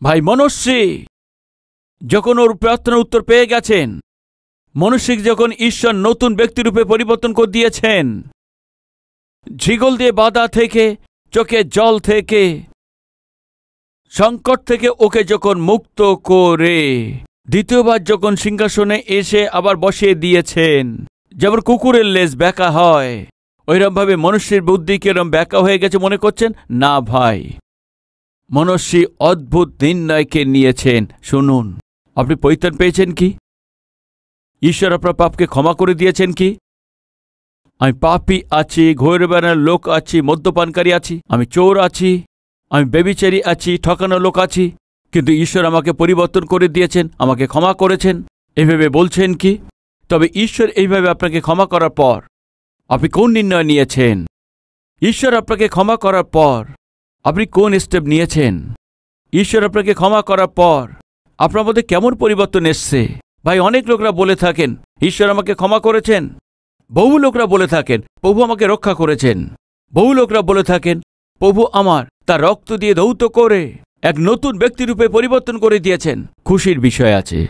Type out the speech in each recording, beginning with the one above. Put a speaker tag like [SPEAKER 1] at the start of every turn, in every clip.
[SPEAKER 1] ভাই মনস্বী যখন ওর প্রার্থনার উত্তর পেয়ে গেছেন, মনস্বীকে যখন ঈশ্বর নতুন ব্যক্তিরূপে পরিবর্তন করে দিয়েছেন, ঝিগল দিয়ে বাধা থেকে, চোখে জল থেকে, সংকট থেকে ওকে যখন মুক্ত করে দ্বিতীয়বার যখন সিংহাসনে এসে আবার বসিয়ে দিয়েছেন, যেমন কুকুরের লেজ ব্যাকা হয় ওইরকমভাবে মনুষ্যের বুদ্ধি কিরম ব্যাকা হয়ে গেছে মনে করছেন? না ভাই, মনস্বী অদ্ভুত নির্ণয়কে নিয়েছেন। শুনুন, আপনি পরিত্রাণ পেয়েছেন কি? ঈশ্বর আপনার পাপকে ক্ষমা করে দিয়েছেন কি? আমি পাপী আছি, ঘুরে বেড়ানোর লোক আছি, মদ্যপানকারী আছি, আমি চোর আছি, আমি ব্যভিচারী আছি, ঠকানো লোক আছি, কিন্তু ঈশ্বর আমাকে পরিবর্তন করে দিয়েছেন, আমাকে ক্ষমা করেছেন, এইভাবে বলছেন কি? তবে ঈশ্বর এইভাবে আপনাকে ক্ষমা করার পর আপনি কোন নির্ণয় নিয়েছেন? ঈশ্বর আপনাকে ক্ষমা করার পর আপনি কোন স্টেপ নিয়েছেন? ঈশ্বর আপনাকে ক্ষমা করার পর আপনার মধ্যে কেমন পরিবর্তন এসছে? ভাই, অনেক লোকরা বলে থাকেন ঈশ্বর আমাকে ক্ষমা করেছেন, বহু লোকরা বলে থাকেন প্রভু আমাকে রক্ষা করেছেন, বহু লোকরা বলে থাকেন প্রভু আমার তার রক্ত দিয়ে ধৌত করে এক নতুন ব্যক্তিরূপে পরিবর্তন করে দিয়েছেন। খুশির বিষয় আছে,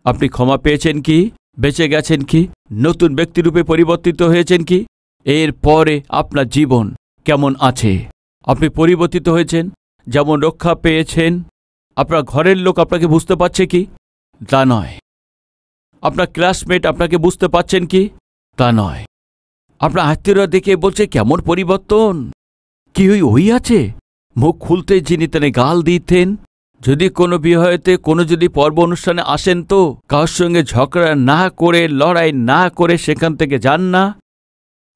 [SPEAKER 1] আপনি ক্ষমা পেয়েছেন কি? বেঁচে গেছেন কি? নতুন ব্যক্তিরূপে পরিবর্তিত হয়েছেন কি? এর পরে আপনার জীবন কেমন আছে? আপনি পরিবর্তিত হয়েছেন, যেমন রক্ষা পেয়েছেন। আপনার ঘরের লোক আপনাকে বুঝতে পারছে কি? তা নয়। আপনার ক্লাসমেট আপনাকে বুঝতে পারছেন কি? তা নয়। আপনার আত্মীয়রা দেখে বলছে কেমন পরিবর্তন, কি ওই আছে? মুখ খুলতে যিনি তেনে গাল দিতেন। যদি কোনো বিবাহেতে কোনো যদি পর্ব অনুষ্ঠানে আসেন তো কার সঙ্গে ঝগড়া না করে, লড়াই না করে সেখান থেকে যান না।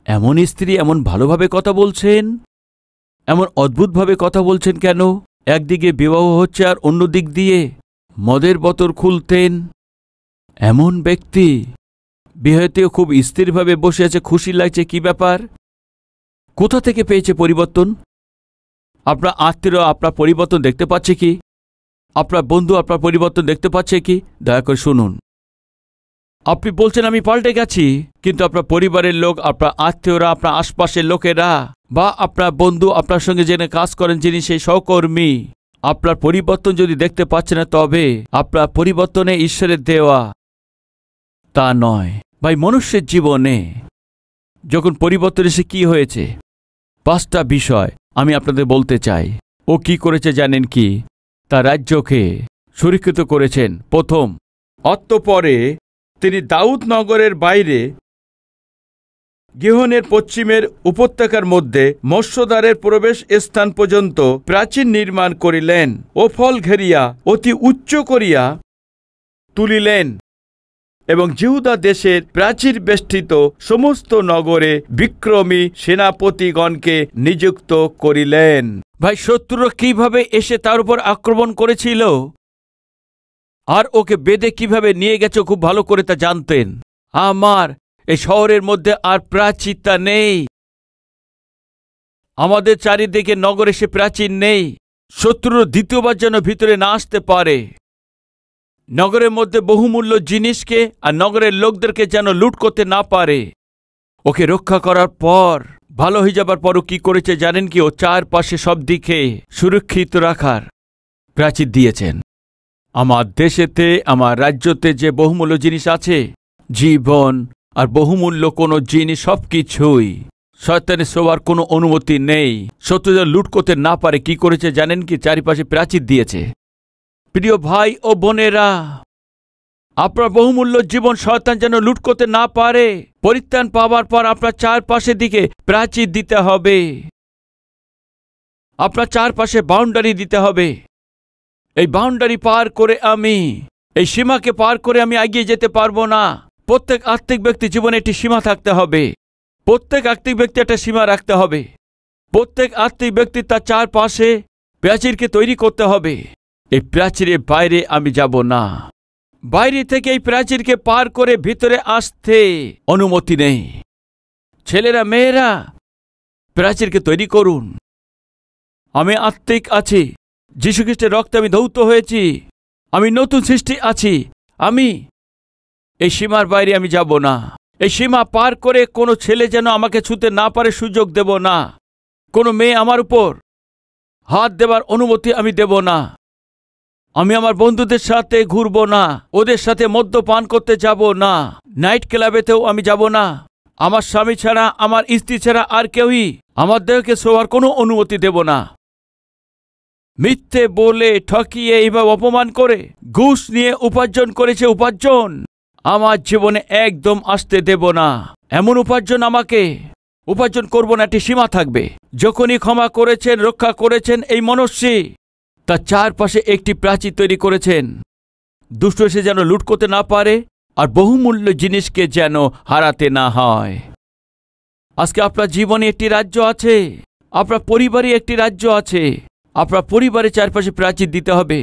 [SPEAKER 1] এমন স্ত্রী এমন ভালোভাবে কথা বলছেন, এমন অদ্ভুতভাবে কথা বলছেন কেন? একদিকে বিবাহ হচ্ছে আর অন্য দিক দিয়ে মদের বোতল খুলতেন। এমন ব্যক্তি বিয়েতেও খুব স্থিরভাবে বসে আছে, খুশি লাগছে। কি ব্যাপার? কোথা থেকে পেয়েছে পরিবর্তন? আপনার আত্মীয়রা আপনার পরিবর্তন দেখতে পাচ্ছে কি? আপনার বন্ধু আপনার পরিবর্তন দেখতে পাচ্ছে কি? দয়া করে শুনুন, আপনি বলছেন আমি পাল্টে গেছি, কিন্তু আপনার পরিবারের লোক, আপনার আত্মীয়রা, আপনার আশপাশের লোকেরা বা আপনার বন্ধু, আপনার সঙ্গে জেনে কাজ করেন যিনি সেই সহকর্মী, আপনার পরিবর্তন যদি দেখতে পাচ্ছে না, তবে আপনার পরিবর্তনে ঈশ্বরের দেওয়া তা নয়। ভাই, মনুষ্যের জীবনে যখন পরিবর্তন এসে কি হয়েছে, 5টা বিষয় আমি আপনাদের বলতে চাই। ও কি করেছে জানেন কি? তার রাজ্যকে সুরক্ষিত করেছেন। প্রথম, অতঃপরে তিনি দাউদ নগরের বাইরে গিহনের পশ্চিমের উপত্যকার মধ্যে মৎস্যদ্বারের প্রবেশ স্থান পর্যন্ত প্রাচীর নির্মাণ করিলেন ও ফল ঘেরিয়া অতি উচ্চ করিয়া তুলিলেন এবং জিহুদা দেশের প্রাচীর বেষ্টিত সমস্ত নগরে বিক্রমী সেনাপতিগণকে নিযুক্ত করিলেন। ভাই, শত্রুরা কিভাবে এসে তার উপর আক্রমণ করেছিল আর ওকে বেঁধে কিভাবে নিয়ে গেছে খুব ভালো করে তা জানতেন। আমার এই শহরের মধ্যে আর প্রাচীরতা নেই, আমাদের চারিদিকে নগরে সে প্রাচীর নেই। শত্রুর দ্বিতীয়বার যেন ভিতরে না আসতে পারে, নগরের মধ্যে বহুমূল্য জিনিসকে আর নগরের লোকদেরকে যেন লুট করতে না পারে। ওকে রক্ষা করার পর, ভালো হয়ে যাবার পরও কি করেছে জানেন কি? ও চারপাশে সব দিকে সুরক্ষিত রাখার প্রাচীর দিয়েছেন। আমার দেশেতে, আমার রাজ্যতে যে বহুমূল্য জিনিস আছে, জীবন আর বহুমূল্য কোনো জিনিস, সবকিছুই শয়তানের ছোঁয়ার কোনো অনুমতি নেই। শত্রুরা লুট করতে না পারে কি করেছে জানেন কি? চারিপাশে প্রাচীর দিয়েছে। প্রিয় ভাই ও বোনেরা, আপনার বহুমূল্য জীবন শয়তান যেন লুট করতে না পারে, পরিত্রাণ পাওয়ার পর আপনার চারপাশের দিকে প্রাচীর দিতে হবে, আপনার চারপাশে বাউন্ডারি দিতে হবে। এই বাউন্ডারি পার করে আমি, এই সীমাকে পার করে আমি এগিয়ে যেতে পারবো না। প্রত্যেক আত্মিক ব্যক্তি জীবনে একটি সীমা থাকতে হবে, প্রত্যেক আত্মিক ব্যক্তি একটা সীমা রাখতে হবে, প্রত্যেক আত্মিক ব্যক্তি তার চারপাশে প্রাচীরকে তৈরি করতে হবে। এই প্রাচীরের বাইরে আমি যাব না, বাইরে থেকে এই প্রাচীরকে পার করে ভিতরে আসতে অনুমতি নেই। ছেলেরা, মেয়েরা, প্রাচীরকে তৈরি করুন। আমি আত্মিক আছি, যীশুখ্রিস্টের রক্তে আমি ধৌত হয়েছি, আমি নতুন সৃষ্টি আছি। আমি এই সীমার বাইরে আমি যাব না। এই সীমা পার করে কোনো ছেলে যেন আমাকে ছুঁতে না পারে সুযোগ দেব না, কোনো মেয়ে আমার উপর হাত দেবার অনুমতি আমি দেব না। আমি আমার বন্ধুদের সাথে ঘুরবো না, ওদের সাথে মদ্যপান করতে যাব না, নাইট ক্লাবেতেও আমি যাব না। আমার স্বামী ছাড়া, আমার স্ত্রী ছাড়া আর কেউই আমার দেহকে ছোঁয়ার কোনো অনুমতি দেব না। মিথ্যে বলে, ঠকিয়ে, এইভাবে অপমান করে, ঘুষ নিয়ে উপার্জন করেছে উপার্জন আমার জীবনে একদম আসতে দেব না। এমন উপার্জন আমাকে উপার্জন করব না, একটি সীমা থাকবে। যখনই ক্ষমা করেছেন, রক্ষা করেছেন এই মনস্বী, তার চারপাশে একটি প্রাচীর তৈরি করেছেন, দুষ্ট এসে যেন লুট করতে না পারে আর বহুমূল্য জিনিসকে যেন হারাতে না হয়। আজকে আপনার জীবনে একটি রাজ্য আছে, আপনার পরিবারে একটি রাজ্য আছে। আপনার পরিবারের চারপাশে প্রাচীর দিতে হবে।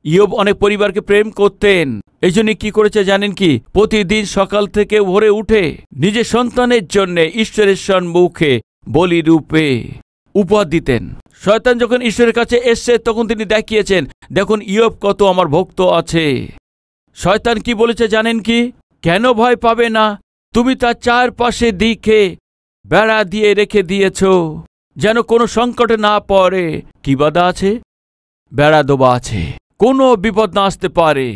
[SPEAKER 1] ইয়োব অনেক পরিবারকে প্রেম করতেন, এই জন্য কি করেছে জানেন কি? প্রতিদিন সকাল থেকে ভোরে উঠে নিজের সন্তানের জন্য ঈশ্বরের সম্মুখে বলি রূপে উপহার দিতেন। শয়তান যখন ঈশ্বরের কাছে এসছে তখন তিনি দেখিয়েছেন, দেখুন ইয়োব কত আমার ভক্ত আছে। শয়তান কি বলেছে জানেন কি? কেন ভয় পাবে না? তুমি তার চারপাশে দিকে বেড়া দিয়ে রেখে দিয়েছ যেন কোনো সংকটে না পড়ে। কি বাধা আছে? বেড়া দেওয়া আছে, কোনো বিপদ না আসতে পারে।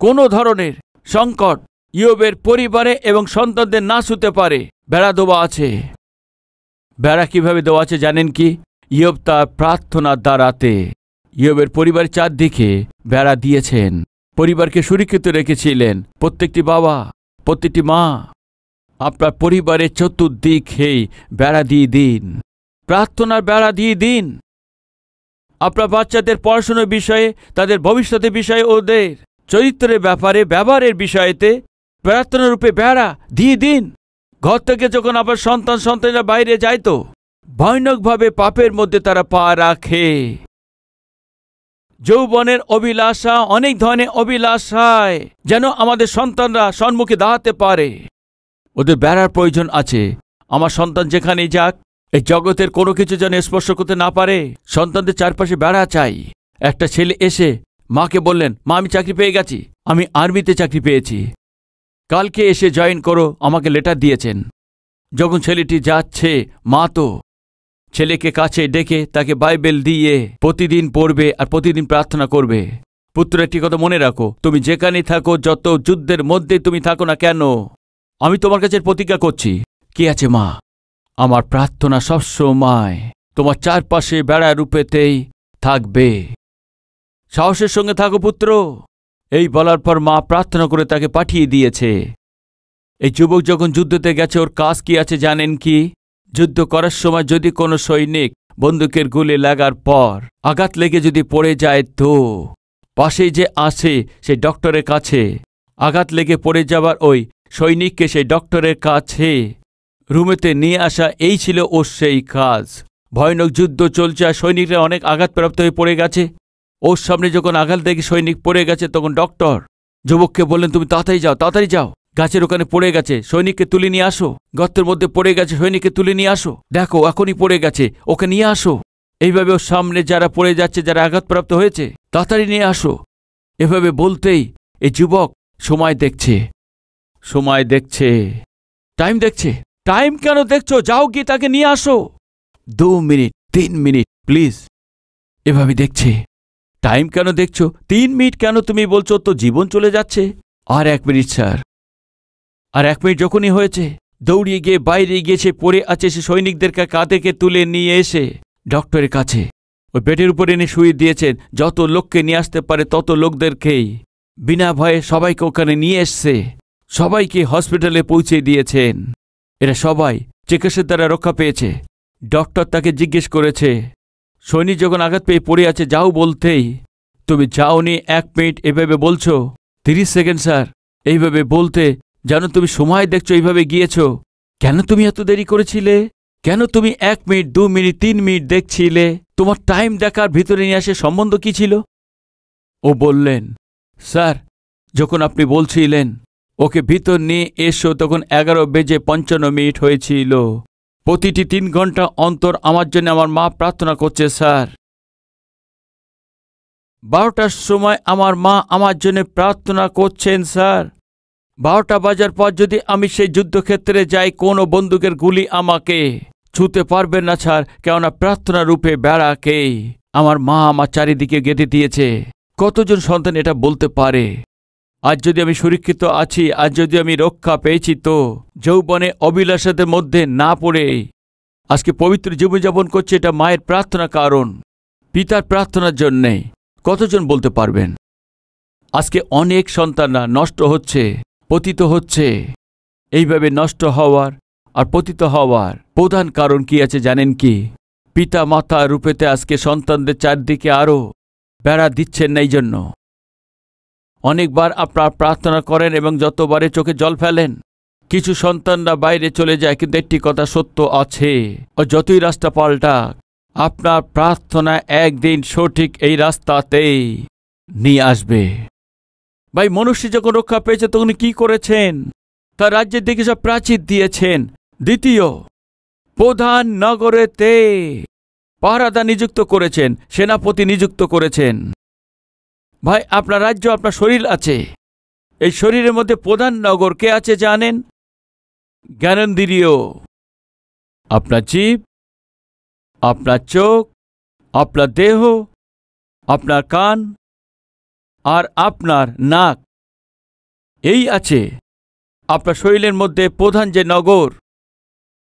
[SPEAKER 1] কোনো ধরনের সংকট ইয়োবের পরিবারে এবং সন্তানদের না শুতে পারে, বেড়া দেওয়া আছে। বেড়া কিভাবে দেওয়া আছে জানেন কি? ইয়োব তার প্রার্থনার দ্বারাতে ইয়োবের পরিবারের চারদিকে বেড়া দিয়েছেন, পরিবারকে সুরক্ষিত রেখেছিলেন। প্রত্যেকটি বাবা, প্রত্যেকটি মা, আপনার পরিবারের চতুর্দিকেই বেড়া দিয়ে দিন, প্রার্থনার বেড়া দিয়ে দিন। আপনার বাচ্চাদের পড়াশোনার বিষয়ে, তাদের ভবিষ্যতের বিষয়ে, ওদের চরিত্রের ব্যাপারে, ব্যবহারের বিষয়েতে প্রার্থনার রূপে বেড়া দিয়ে দিন। ঘর থেকে যখন আপনার সন্তানরা বাইরে যায় তো ভয়ানকভাবে পাপের মধ্যে তারা পা রাখে। যৌবনের অভিলাষা, অনেক ধরনের অভিলাষায় যেন আমাদের সন্তানরা সম্মুখে দাঁড়াতে পারে। ওদের বেড়ার প্রয়োজন আছে। আমার সন্তান যেখানেই যাক, এই জগতের কোনো কিছু যেন স্পর্শ করতে না পারে। সন্তানদের চারপাশে বেড়া চাই। একটা ছেলে এসে মাকে বললেন, মা আমি চাকরি পেয়ে গেছি, আমি আর্মিতে চাকরি পেয়েছি, কালকে এসে জয়েন করো, আমাকে লেটার দিয়েছেন। যখন ছেলেটি যাচ্ছে, মা তো ছেলেকে কাছে ডেকে তাকে বাইবেল দিয়ে প্রতিদিন পড়বে আর প্রতিদিন প্রার্থনা করবে। পুত্র, একটি কথা মনে রাখো, তুমি যেখানেই থাকো, যত যুদ্ধের মধ্যে তুমি থাকো না কেন, আমি তোমার কাছে প্রতিজ্ঞা করছি। কি আছে মা? আমার প্রার্থনা সবসময় তোমার চারপাশে বেড়া রূপেতেই থাকবে। সাহসের সঙ্গে থাকো পুত্র। এই বলার পর মা প্রার্থনা করে তাকে পাঠিয়ে দিয়েছে। এই যুবক যখন যুদ্ধতে গেছে, ওর কাজ কি আছে জানেন কি? যুদ্ধ করার সময় যদি কোনো সৈনিক বন্দুকের গুলি লাগার পর আঘাত লেগে যদি পড়ে যায়, তো পাশেই যে আসে সেই ডক্টরের কাছে আঘাত লেগে পড়ে যাবার ওই সৈনিককে সেই ডক্টরের কাছে রুমেতে নিয়ে আসা, এই ছিল ওর সেই কাজ। ভয়ানক যুদ্ধ চলছে আর সৈনিকরা অনেক আঘাতপ্রাপ্ত হয়ে পড়ে গেছে। ওর সামনে যখন আঘাত দেখে সৈনিক পড়ে গেছে, তখন ডক্টর যুবককে বললেন, তুমি তাড়াতাড়ি যাও, তাড়াতাড়ি যাও, গাছের ওখানে পড়ে গেছে, সৈনিককে তুলে নিয়ে আসো। গর্তের মধ্যে পড়ে গেছে, সৈনিককে তুলে নিয়ে আসো। দেখো এখনই পড়ে গেছে, ওকে নিয়ে আসো। এইভাবে ওর সামনে যারা পড়ে যাচ্ছে, যারা আঘাতপ্রাপ্ত হয়েছে, তাড়াতাড়ি নিয়ে আসো। এভাবে বলতেই এই যুবক সময় দেখছে, সময় দেখছে, টাইম দেখছে। টাইম কেন দেখছো? যাও গিয়ে তাকে নিয়ে আসো। 2 মিনিট, 3 মিনিট, প্লিজ। এভাবে দেখছে। টাইম কেন দেখছো? 3 মিনিট কেন তুমি বলছো? তো জীবন চলে যাচ্ছে। আর 1 মিনিট স্যার। আর 1 মিনিট যখনই হয়েছে, দৌড়িয়ে গিয়ে বাইরে গিয়ে সে পড়ে আছে, সে সৈনিকদেরকে কাঁধেকে তুলে নিয়ে এসে ডক্টরের কাছে ওই বেডের উপরে এনে শুয়ে দিয়েছেন। যত লোককে নিয়ে আসতে পারে তত লোকদেরকেই বিনা ভয়ে সবাইকে ওখানে নিয়ে এসছে, সবাইকে হসপিটালে পৌঁছে দিয়েছেন। এরা সবাই চিকিৎসার দ্বারা রক্ষা পেয়েছে। ডক্টর তাকে জিজ্ঞেস করেছে, সৈনিক যখন আঘাত পেয়ে পড়ে আছে, যাও বলতেই তুমি যাওনি। 1 মিনিট এভাবে বলছো। 30 সেকেন্ড স্যার। এইভাবে বলতে জানো তুমি সময় দেখছো, এইভাবে গিয়েছ। কেন তুমি এত দেরি করেছিলে? কেন তুমি 1 মিনিট, 2 মিনিট, 3 মিনিট দেখছিলে? তোমার টাইম দেখার ভিতরে নিয়ে আসে সম্বন্ধ কি ছিল? ও বললেন, স্যার যখন আপনি বলছিলেন ওকে ভিতর নিয়ে এসো, তখন 11:55 হয়েছিল। প্রতিটি 3 ঘন্টা অন্তর আমার জন্য আমার মা প্রার্থনা করছে স্যার। 12টার সময় আমার মা আমার জন্য প্রার্থনা করছেন স্যার। 12টা বাজার পর যদি আমি সেই যুদ্ধক্ষেত্রে যাই, কোনো বন্দুকের গুলি আমাকে ছুতে পারবে না স্যার, কেননা প্রার্থনা রূপে বেড়াকে আমার মা আমার চারিদিকে গেঁথে দিয়েছে। কতজন সন্তান এটা বলতে পারে? আজ যদি আমি সুরক্ষিত আছি, আজ যদি আমি রক্ষা পেয়েছি, তো যৌবনে অভিলাষের মধ্যে না পড়ে আজকে পবিত্র জীবনযাপন করছে, এটা মায়ের প্রার্থনা, কারণ পিতার প্রার্থনার জন্যে। কতজন বলতে পারবেন? আজকে অনেক সন্তানরা নষ্ট হচ্ছে, পতিত হচ্ছে। এইভাবে নষ্ট হওয়ার আর পতিত হওয়ার প্রধান কারণ কি আছে জানেন কি? পিতা মাতা রূপেতে আজকে সন্তানদের চারদিকে আরও বেড়া দিচ্ছেন না। এই জন্য অনেকবার আপনারা প্রার্থনা করেন এবং যতবারে চোখে জল ফেলেন, কিছু সন্তানরা বাইরে চলে যায়, কিন্তু একটি কথা সত্য আছে, ও যতই রাস্তা পাল্টাক, আপনার প্রার্থনা একদিন সঠিক এই রাস্তাতেই নিয়ে আসবে। ভাই, মনুষ্য যখন রক্ষা পেয়েছে তখন কি করেছেন? তার রাজ্যের দিকে সব প্রাচীর দিয়েছেন। দ্বিতীয়, প্রধান নগরেতে পাহারাদার নিযুক্ত করেছেন, সেনাপতি নিযুক্ত করেছেন। ভাই, আপনার রাজ্য, আপনার শরীর আছে। এই শরীরের মধ্যে প্রধান নগর কে আছে জানেন? জ্ঞানেন্দ্রিয়। আপনার জীব, আপনার চোখ, আপনার দেহ, আপনার কান আর আপনার নাক, এই আছে আপনার শরীরের মধ্যে প্রধান যে নগর।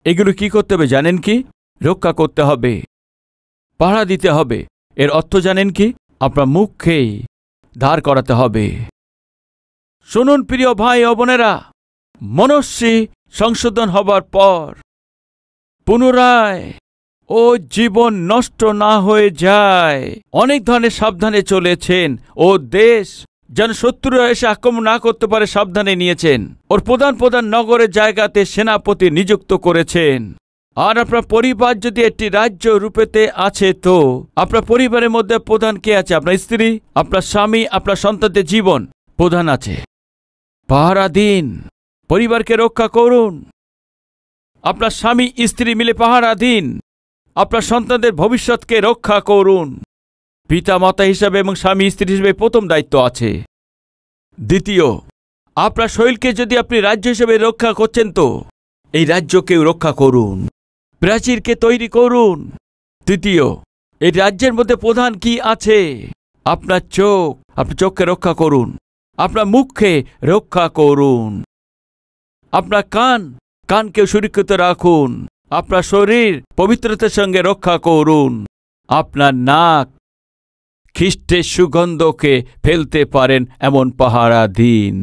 [SPEAKER 1] এগুলো কি করতে হবে জানেন কি? রক্ষা করতে হবে, পাহারা দিতে হবে। এর অর্থ জানেন কি? আপনার মুখকেই ধার করাতে হবে। শুনুন প্রিয় ভাই ও বোনেরা, মনস্বী সংশোধন হবার পর পুনরায় ও জীবন নষ্ট না হয়ে যায়, অনেক ধরনের সাবধানে চলেছেন। ও দেশ যেন শত্রুরা এসে আক্রমণ না করতে পারে সাবধানে নিয়েছেন। ওর প্রধান প্রধান নগরের জায়গাতে সেনাপতি নিযুক্ত করেছেন। আর আপনার পরিবার যদি একটি রাজ্য রূপেতে আছে, তো আপনার পরিবারের মধ্যে প্রধান কে আছে? আপনার স্ত্রী, আপনার স্বামী, আপনার সন্তানদের জীবন প্রধান আছে। পাহারা দিন, পরিবারকে রক্ষা করুন। আপনার স্বামী স্ত্রী মিলে পাহারা দিন, আপনার সন্তানদের ভবিষ্যৎকে রক্ষা করুন। পিতা মাতা হিসাবে এবং স্বামী স্ত্রী হিসেবে প্রথম দায়িত্ব আছে। দ্বিতীয়, আপনার শরীরকে যদি আপনি রাজ্য হিসেবে রক্ষা করছেন, তো এই রাজ্যকেও রক্ষা করুন, প্রাচীরকে তৈরি করুন। তৃতীয়, এই রাজ্যের মধ্যে প্রধান কি আছে? আপনার চোখ, আপনার চোখকে রক্ষা করুন। আপনার মুখকে রক্ষা করুন। আপনার কান, কানকেও সুরক্ষিত রাখুন। আপনার শরীর পবিত্রতার সঙ্গে রক্ষা করুন। আপনার নাক, খ্রিস্টের সুগন্ধকে ফেলতে পারেন এমন পাহারা দিন।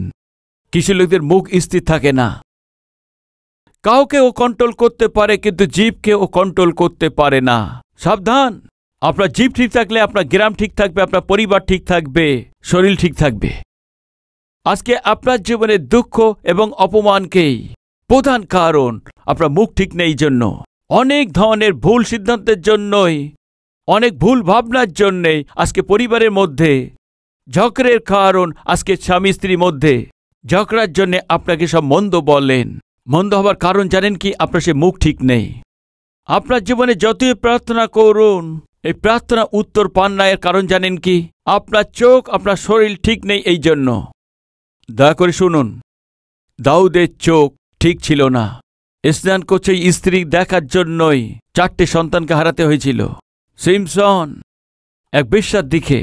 [SPEAKER 1] কিছু লোকদের মুখ স্থির থাকে না। কাউকে ও কন্ট্রোল করতে পারে, কিন্তু জীবকে ও কন্ট্রোল করতে পারে না। সাবধান! আপনার জীব ঠিক থাকলে আপনার গ্রাম ঠিক থাকবে, আপনার পরিবার ঠিক থাকবে, শরীর ঠিক থাকবে। আজকে আপনার জীবনে দুঃখ এবং অপমানকেই প্রধান কারণ আপনার মুখ ঠিক নেই জন্য। অনেক ধরনের ভুল সিদ্ধান্তের জন্যই, অনেক ভুল ভাবনার জন্যে আজকে পরিবারের মধ্যে ঝগড়ার কারণ। আজকে স্বামী স্ত্রীর মধ্যে ঝগড়ার জন্য আপনাকে সব মন্দ বলেন। মন্দ হবার কারণ জানেন কি? আপনার সে মুখ ঠিক নেই। আপনার জীবনে যতই প্রার্থনা করুন, এই প্রার্থনা উত্তর পান না। এর কারণ জানেন কি? আপনার চোখ, আপনার শরীর ঠিক নেই। এই জন্য দয়া করে শুনুন, দাউদের চোখ ঠিক ছিল না। স্নান করছে স্ত্রী দেখার জন্যই 4টে সন্তানকে হারাতে হয়েছিল। সিমসন এক বেশ্যার দিকে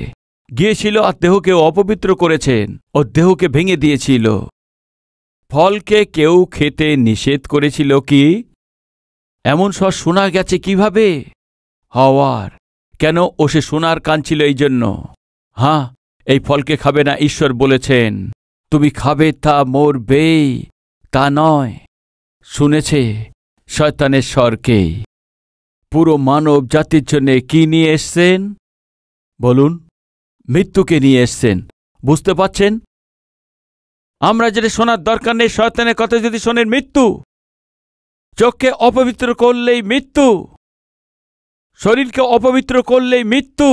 [SPEAKER 1] গিয়েছিল আর দেহকে অপবিত্র করেছেন, ও দেহকে ভেঙে দিয়েছিল। ফলকে কেউ খেতে নিষেধ করেছিল কি? এমন সব শোনা গেছে কিভাবে? হওয়ার কেন? ও সে সোনার কান ছিল এই জন্য। হ্যাঁ, এই ফলকে খাবে না, ঈশ্বর বলেছেন তুমি খাবে, তা মরবেই তা নয়। শুনেছে শয়তানের স্বরকেই। পুরো মানব জাতির জন্য কি নিয়ে এসছেন বলুন? মৃত্যুকে নিয়ে এসছেন। বুঝতে পাচ্ছেন? আমরা যেটা শোনার দরকার নেই, শয়তানের কথা যদি শোনেন, মৃত্যু। চোখকে অপবিত্র করলেই মৃত্যু, শরীরকে অপবিত্র করলেই মৃত্যু,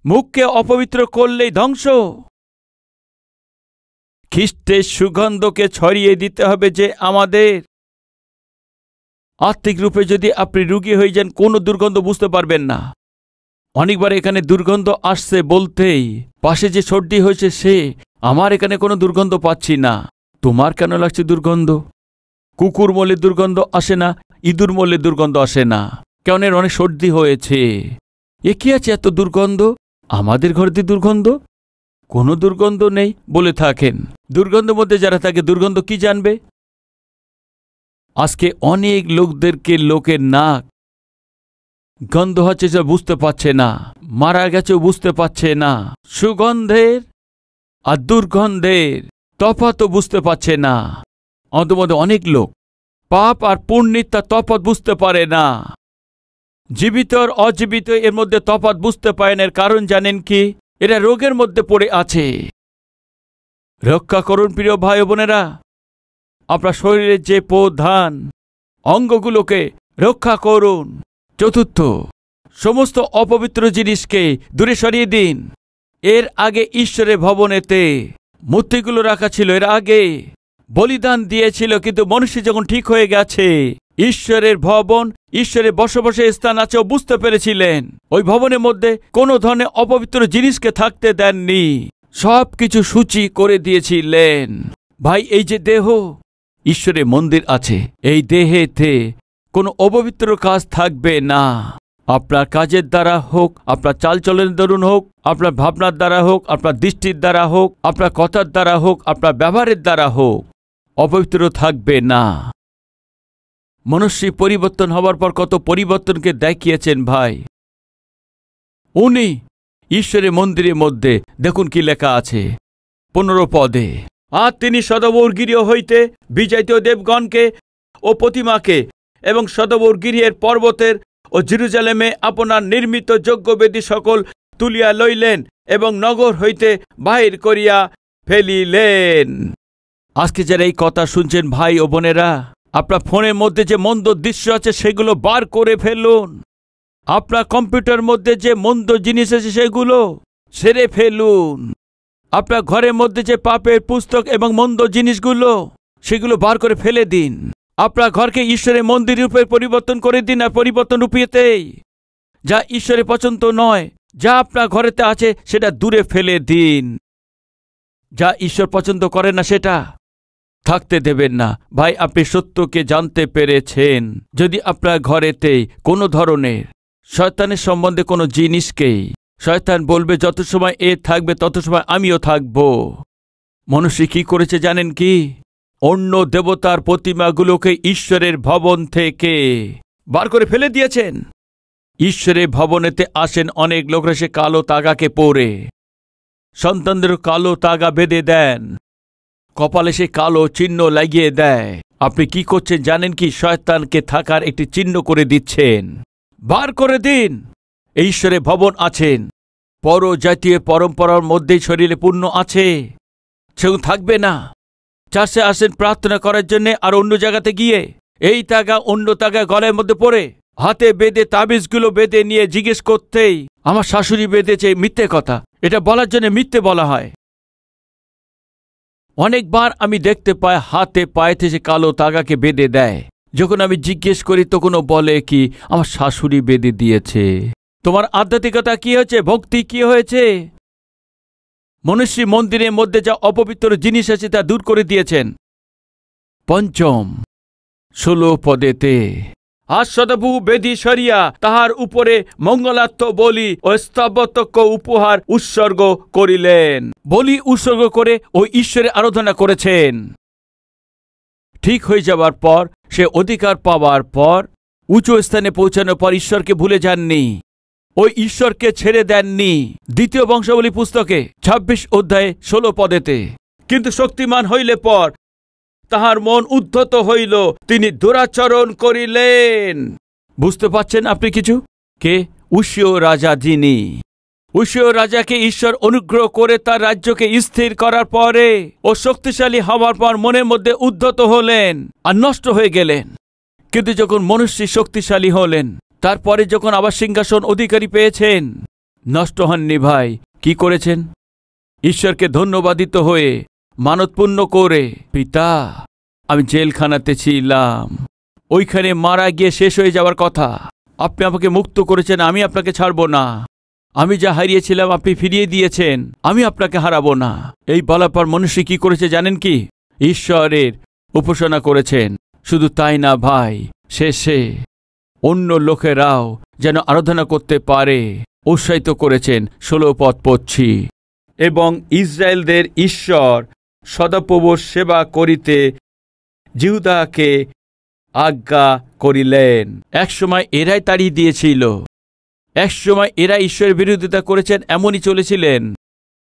[SPEAKER 1] মুখকে অপবিত্র করলেই ধ্বংস। খ্রিস্টের সুগন্ধকে ছড়িয়ে দিতে হবে। যে আমাদের আত্মিক রূপে যদি আপনি রুগী হয়ে যান, কোনো দুর্গন্ধ বুঝতে পারবেন না। অনেকবার এখানে দুর্গন্ধ আসছে বলতেই পাশে যে সর্দি হয়েছে সে, আমার এখানে কোনো দুর্গন্ধ পাচ্ছি না, তোমার কেন লাগছে দুর্গন্ধ? কুকুর মলে দুর্গন্ধ আসে না, ইঁদুর মলে দুর্গন্ধ আসে না, কেন? এর অনেক সর্দি হয়েছে। এ কি আছে এত দুর্গন্ধ? আমাদের ঘর দিয়ে দুর্গন্ধ? কোনো দুর্গন্ধ নেই বলে থাকেন। দুর্গন্ধের মধ্যে যারা থাকে দুর্গন্ধ কি জানবে? আজকে অনেক লোকের নাক গন্ধ হচ্ছে, সে বুঝতে পারছে না, মারা গেছেও বুঝতে পারছে না, সুগন্ধের আর দুর্গন্ধের তফাৎও বুঝতে পারছে না। অন্তমধ্যে অনেক লোক পাপ আর পুণ্যের তফাৎ বুঝতে পারে না। জীবিত আর অজীবিত এর মধ্যে তফাৎ বুঝতে পারেন। এর কারণ জানেন কি? এরা রোগের মধ্যে পড়ে আছে। রক্ষা করুন প্রিয় ভাই বোনেরা, আপনার শরীরের যে প্রধান অঙ্গগুলোকে রক্ষা করুন। চতুর্থ, সমস্ত অপবিত্র জিনিসকে দূরে সরিয়ে দিন। এর আগে ঈশ্বরের ভবনেতে মূর্তিগুলো রাখা ছিল, এর আগে বলিদান দিয়েছিল, কিন্তু মনুষ্য যখন ঠিক হয়ে গেছে, ঈশ্বরের ভবন, ঈশ্বরের বসবাসের স্থান আছে, ও বুঝতে পেরেছিলেন ওই ভবনের মধ্যে কোনো ধরনের অপবিত্র জিনিসকে থাকতে দেননি, সব কিছু সূচি করে দিয়েছিলেন। ভাই, এই যে দেহ ঈশ্বরের মন্দির আছে, এই দেহেতে কোনো অপবিত্র কাজ থাকবে না। আপনার কাজের দ্বারা হোক, আপনার চালচলনের দরুন হোক, আপনার ভাবনার দ্বারা হোক, আপনার দৃষ্টির দ্বারা হোক, আপনার কথার দ্বারা হোক, আপনার ব্যবহারের দ্বারা হোক, অপবিত্র থাকবে না। মনুষ্য পরিবর্তন হওয়ার পর কত পরিবর্তনকে দেখিয়েছেন ভাই। উনি ঈশ্বরের মন্দিরের মধ্যে দেখুন কি লেখা আছে 15 পদে, আর তিনি সদবৌরগিরি হইতে বিজয়িত দেবগণকে ও প্রতিমাকে এবং সদবৌরগিরির পর্বতের ও জেরুজালেমে আপনার নির্মিত যজ্ঞবেদী সকল তুলিয়া লইলেন এবং নগর হইতে বাহির করিয়া ফেলিলেন। আজকে যারা এই কথা শুনছেন ভাই ও বোনেরা, আপনার ফোনের মধ্যে যে মন্দ দৃশ্য আছে সেগুলো বার করে ফেলুন। আপনার কম্পিউটার মধ্যে যে মন্দ জিনিস আছে সেগুলো সেরে ফেলুন। আপনার ঘরের মধ্যে যে পাপের পুস্তক এবং মন্দ জিনিসগুলো সেগুলো বার করে ফেলে দিন। আপনার ঘরকে ঈশ্বরের মন্দির রূপে পরিবর্তন করে দিন। আর পরিবর্তন রূপেতেই যা ঈশ্বরের পছন্দ নয়, যা আপনার ঘরেতে আছে সেটা দূরে ফেলে দিন। যা ঈশ্বর পছন্দ করে না সেটা থাকতে দেবেন না। ভাই, আপনি সত্যকে জানতে পেরেছেন। যদি আপনার ঘরেতে কোনো ধরনের শয়তানের সম্বন্ধে কোনো জিনিসকেই শয়তান বলবে যত সময় এ থাকবে তত সময় আমিও থাকব। মনুষ্য কি করেছে জানেন কি? অন্য দেবতার প্রতিমাগুলোকে ঈশ্বরের ভবন থেকে বার করে ফেলে দিয়েছেন। ঈশ্বরের ভবনেতে আসেন অনেক লোকরা, সে কালো তাগাকে পরে সন্তানদের কালো তাগা বেঁধে দেন, কপালে সে কালো চিহ্ন লাগিয়ে দেয়। আপনি কি করছেন জানেন কি? শয়তানকে থাকার একটি চিহ্ন করে দিচ্ছেন। বার করে দিন। ঈশ্বরের ভবন আছেন, পরজাতীয় পরম্পরার মধ্যেই শরীরে পূর্ণ আছে, সেও থাকবে না। চাষে আসেন প্রার্থনা করার জন্য, আর অন্য জায়গাতে গিয়ে এই তাগা অন্য তাগা গলার মধ্যে পড়ে হাতে বেঁধে তাবিজগুলো বেঁধে নিয়ে জিজ্ঞেস করতেই আমার শাশুড়ি বেঁধেছে, মিথ্যে কথা। এটা বলার জন্য মিথ্যে বলা হয়। অনেকবার আমি দেখতে পাই হাতে পায়েতে সে কালো তাগাকে বেঁধে দেয়। যখন আমি জিজ্ঞেস করি তখন ও বলে কি আমার শাশুড়ি বেঁধে দিয়েছে। তোমার আধ্যাত্মিকতা কি হয়েছে? ভক্তি কি হয়েছে? মনুষ্য মন্দিরের মধ্যে যা অপবিত্র জিনিস আছে তা দূর করে দিয়েছেন। পঞ্চম 16 পদেতে, আর সদবু বেদি সরিয়া তাহার উপরে মঙ্গলার্থ বলি ও স্তবতক্য উপহার উৎসর্গ করিলেন। বলি উৎসর্গ করে ওই ঈশ্বরের আরাধনা করেছেন। ঠিক হয়ে যাবার পর, সে অধিকার পাওয়ার পর, উঁচু স্থানে পৌঁছানোর পর ঈশ্বরকে ভুলে যাননি, ওই ঈশ্বরকে ছেড়ে দেননি। দ্বিতীয় বংশাবলী পুস্তকে 26 অধ্যায়ে 16 পদেতে, কিন্তু শক্তিমান হইলে পর তাহার মন উদ্ধত হইল, তিনি দুরাচরণ করিলেন। বুঝতে পাচ্ছেন আপনি কিছু? কে? উশীয় রাজা। যিনি উশীয় রাজাকে ঈশ্বর অনুগ্রহ করে তার রাজ্যকে স্থির করার পরে ও শক্তিশালী হওয়ার পর মনের মধ্যে উদ্ধত হলেন আর নষ্ট হয়ে গেলেন। কিন্তু যখন মনুষ্য শক্তিশালী হলেন, তারপরে যখন আবার সিংহাসন অধিকারী পেয়েছেন, নষ্ট হননি ভাই। কি করেছেন? ঈশ্বরকে ধন্যবাদিত হয়ে মানতপূর্ণ করে, পিতা আমি জেলখানাতে ছিলাম, ওইখানে মারা গিয়ে শেষ হয়ে যাওয়ার কথা, আপনি আমাকে মুক্ত করেছেন, আমি আপনাকে ছাড়ব না। আমি যা হারিয়েছিলাম আপনি ফিরিয়ে দিয়েছেন, আমি আপনাকে হারাবো না। এই বলার পর মনুষ্য কি করেছে জানেন কি? ঈশ্বরের উপাসনা করেছেন। শুধু তাই না ভাই, শেষে অন্য লোকেরাও যেন আরাধনা করতে পারে উৎসাহিত করেছেন। 16 পদ পড়ছি, এবং ইসরায়েলদের ঈশ্বর সদাপ্রভুর সেবা করিতে জিহুদাকে আজ্ঞা করিলেন। একসময় এরাই তাড়িয়ে দিয়েছিল, একসময় এরা ঈশ্বরের বিরোধিতা করেছেন, এমনই চলেছিলেন।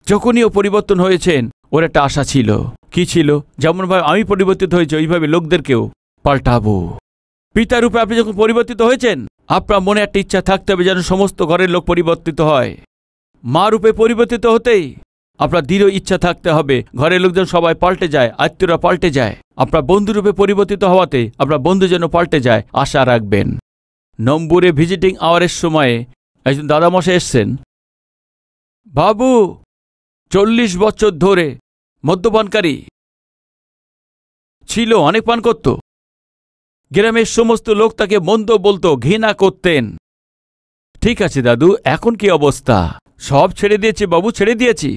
[SPEAKER 1] যখনই ও পরিবর্তন হয়েছেন, ওর একটা আশা ছিল। কি ছিল? যেমনভাবে আমি পরিবর্তিত হয়েছি, ওইভাবে লোকদেরকেও পাল্টাবো। পিতা রূপে আপনি যখন পরিবর্তিত হয়েছেন, আপনার মনে একটা ইচ্ছা থাকতে হবে যেন সমস্ত ঘরের লোক পরিবর্তিত হয়। মা রূপে পরিবর্তিত হতেই আপনার দৃঢ় ইচ্ছা থাকতে হবে ঘরের লোকজন সবাই পাল্টে যায়, আত্মীয়রা পাল্টে যায়। আপনার বন্ধুরূপে পরিবর্তিত হওয়াতে আপনার বন্ধু যেন পাল্টে যায়, আশা রাখবেন। নম্বরে ভিজিটিং আওয়ারের সময়ে একজন দাদামশাই এসছেন। বাবু 40 বছর ধরে মদ্যপানকারী ছিল, অনেক পান করত। গ্রামের সমস্ত লোক তাকে মন্দ বলতো, ঘৃণা করতেন। ঠিক আছে দাদু, এখন কি অবস্থা? সব ছেড়ে দিয়েছি বাবু, ছেড়ে দিয়েছি।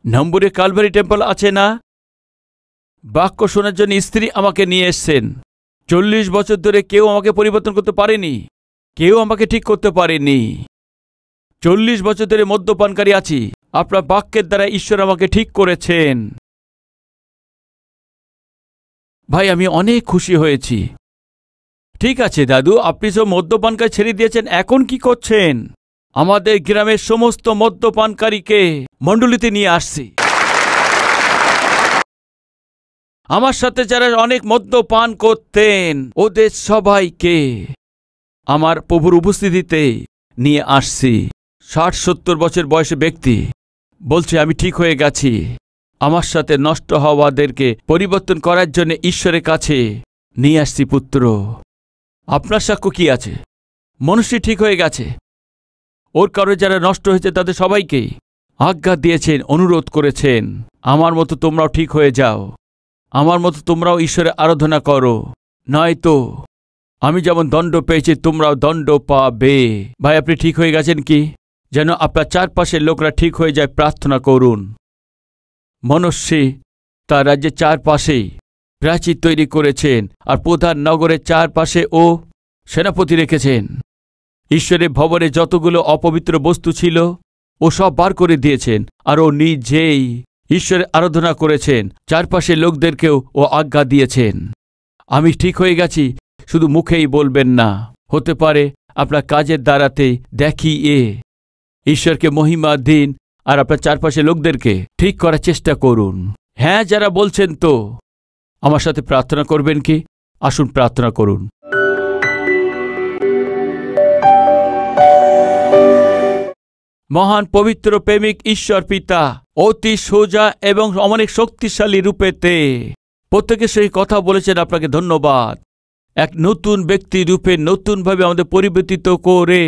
[SPEAKER 1] নম্বরে কালভারি টেম্পল আছে না, বাক্য শোনার জন্য স্ত্রী আমাকে নিয়ে এসছেন। 40 বছর ধরে কেউ আমাকে পরিবর্তন করতে পারেনি, কেউ আমাকে ঠিক করতে পারেনি। 40 বছর ধরে মদ্যপানকারী আছি, আপনার বাক্যের দ্বারা ঈশ্বর আমাকে ঠিক করেছেন। ভাই, আমি অনেক খুশি হয়েছি। ঠিক আছে দাদু, আপনি সব মদ্যপানকারী ছেড়ে দিয়েছেন, এখন কি করছেন? আমাদের গ্রামের সমস্ত মদ্যপানকারীকে মণ্ডলীতে নিয়ে আসছি। আমার সাথে যারা অনেক মদ্যপান করতেন, ওদের সবাইকে আমার প্রভুর উপস্থিতিতে নিয়ে আসছি। 60-70 বছর বয়সী ব্যক্তি বলছে, আমি ঠিক হয়ে গেছি। আমার সাথে নষ্ট হওয়াদেরকে পরিবর্তন করার জন্য ঈশ্বরের কাছে নিয়ে আসছি পুত্র। আপনার সাক্ষ্য কি আছে? মনুষ্য ঠিক হয়ে গেছে। ওর কারণে যারা নষ্ট হয়েছে তাদের সবাইকে আজ্ঞা দিয়েছেন, অনুরোধ করেছেন, আমার মতো তোমরাও ঠিক হয়ে যাও, আমার মতো তোমরাও ঈশ্বরের আরাধনা করো, নয়তো আমি যেমন দণ্ড পেয়েছি তোমরাও দণ্ড পাবে। ভাই, আপনি ঠিক হয়ে গেছেন কি? যেন আপনার চারপাশের লোকরা ঠিক হয়ে যায়, প্রার্থনা করুন। মনুষ্যী তার রাজ্যের চারপাশেই প্রাচীর তৈরি করেছেন, আর প্রধান নগরের চারপাশে ও সেনাপতি রেখেছেন। ঈশ্বরের ভবনে যতগুলো অপবিত্র বস্তু ছিল ও সব বার করে দিয়েছেন, আর ও নিজেই ঈশ্বরের আরাধনা করেছেন। চারপাশের লোকদেরকেও ও আজ্ঞা দিয়েছেন, আমি ঠিক হয়ে গেছি, শুধু মুখেই বলবেন না। হতে পারে আপনার কাজের দ্বারাতে দেখিয়ে ঈশ্বরকে মহিমা দিন, আর আপনার চারপাশের লোকদেরকে ঠিক করার চেষ্টা করুন। হ্যাঁ, যারা বলছেন তো আমার সাথে প্রার্থনা করবেন কি? আসুন প্রার্থনা করুন। মহান পবিত্র প্রেমিক ঈশ্বর পিতা, অতি সোজা এবং অনেক শক্তিশালী রূপেতে প্রত্যেকের সেই কথা বলেছেন, আপনাকে ধন্যবাদ। এক নতুন ব্যক্তি রূপে নতুনভাবে আমাদের পরিবর্তিত করে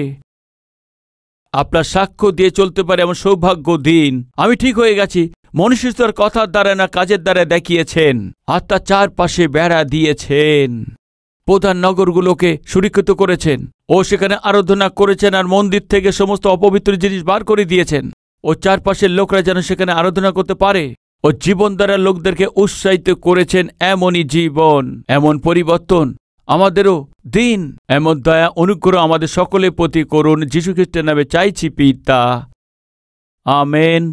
[SPEAKER 1] আপনার সাক্ষ্য দিয়ে চলতে পারে এমন সৌভাগ্য দিন। আমি ঠিক হয়ে গেছি, মনুষ্যর কথার দ্বারা না, কাজের দ্বারা দেখিয়েছেন। আত্মা চারপাশে বেড়া দিয়েছেন, প্রধান নগরগুলোকে সুরক্ষিত করেছেন, ও সেখানে আরাধনা করেছেন, আর মন্দির থেকে সমস্ত অপবিত্র জিনিস বার করে দিয়েছেন। ও চারপাশের লোকরা যেন সেখানে আরাধনা করতে পারে। ও জীবন দ্বারা লোকদেরকে উৎসাহিত করেছেন, এমনই জীবন, এমন পরিবর্তন আমাদেরও দিন। এমন দয়া অনুগ্রহ আমাদের সকলের প্রতি করুন। যীশু খ্রিস্টের নামে চাইছি পিতা, আমেন।